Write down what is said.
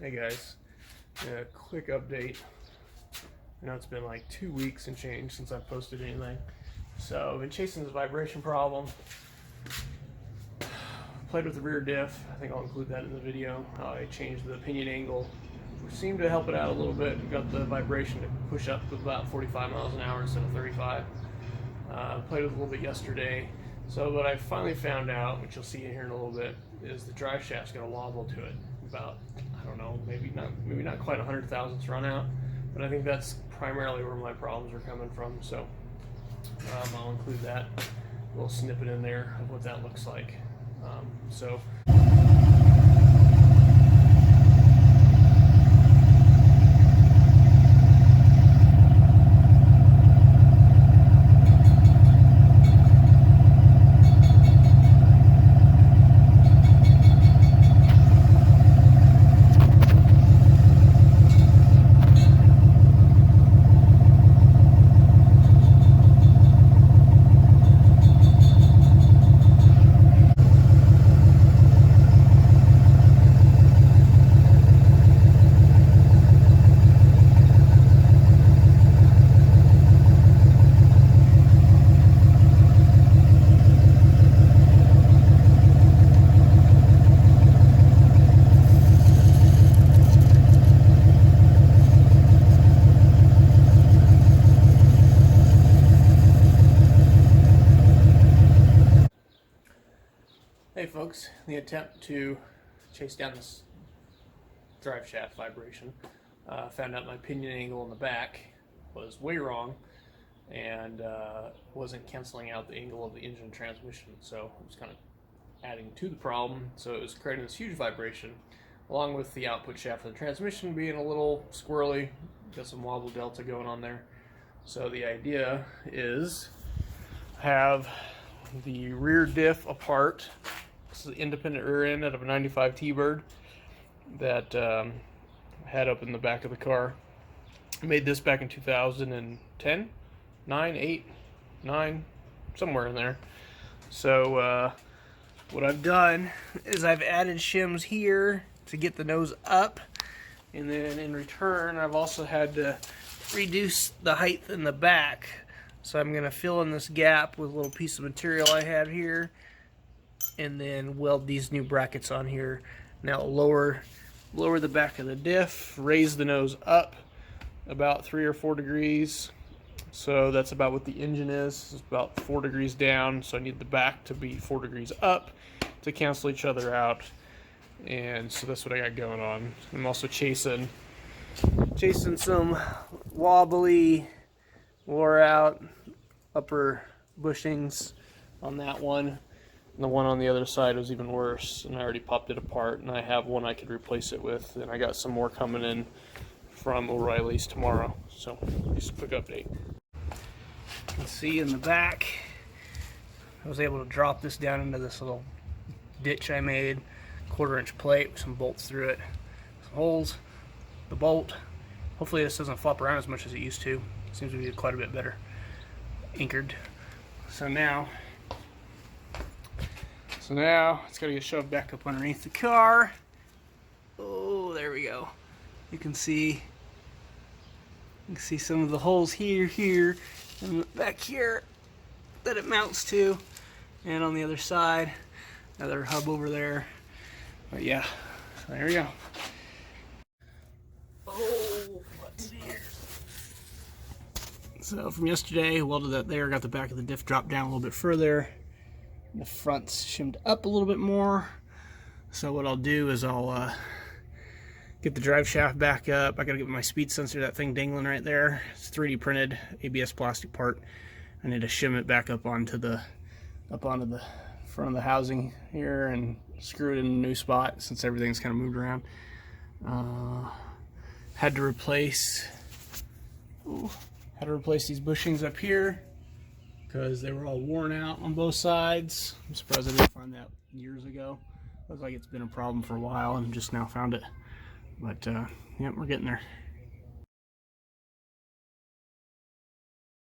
Hey guys, a quick update. I know it's been like 2 weeks and change since I've posted anything. So I've been chasing this vibration problem. Played with the rear diff. I think I'll include that in the video. How I changed the pinion angle, which seemed to help it out a little bit. Got the vibration to push up to about 45 miles an hour instead of 35. Played with it a little bit yesterday. So what I finally found out, which you'll see here in a little bit, is the drive shaft's got a wobble to it. About, I don't know, maybe not quite 100 thousandths run out, but I think that's primarily where my problems are coming from. So I'll include that little snippet in there of what that looks like. Hey folks, in the attempt to chase down this drive shaft vibration, found out my pinion angle in the back was way wrong and wasn't canceling out the angle of the engine and transmission, so it was kind of adding to the problem. So it was creating this huge vibration, along with the output shaft of the transmission being a little squirrely. Got some wobble delta going on there. So the idea is have the rear diff apart. This is the independent rear end out of a 95 T-Bird that had up in the back of the car. I made this back in 2010, 9, 8, 9, somewhere in there. So what I've done is I've added shims here to get the nose up, and then in return I've also had to reduce the height in the back. So I'm going to fill in this gap with a little piece of material I have here, and then weld these new brackets on here. Now lower the back of the diff, raise the nose up about 3 or 4 degrees. So that's about what the engine is. It's about 4 degrees down, so I need the back to be 4 degrees up to cancel each other out. And so that's what I got going on. I'm also chasing some wobbly, wore out upper bushings on that one. And the one on the other side was even worse, and I already popped it apart, and I have one I could replace it with, and I got some more coming in from O'Reilly's tomorrow. So just a quick update. You can see in the back, I was able to drop this down into this little ditch I made, 1/4-inch plate with some bolts through it, some holes, the bolt. Hopefully this doesn't flop around as much as it used to. It seems to be quite a bit better anchored. So now it's got to get shoved back up underneath the car. Oh, there we go. You can see some of the holes here, and back here that it mounts to, and on the other side, another hub over there. But yeah, so there we go. Oh, what's here? So from yesterday, welded that there, got the back of the diff dropped down a little bit further. The front's shimmed up a little bit more. So what I'll do is I'll get the drive shaft back up. I gotta get my speed sensor, that thing dangling right there. It's 3D printed ABS plastic part. I need to shim it back up onto the front of the housing here and screw it in a new spot since everything's kind of moved around. Had to replace these bushings up here because they were all worn out on both sides. I'm surprised I didn't find that years ago. Looks like it's been a problem for a while and just now found it. But yeah, we're getting there.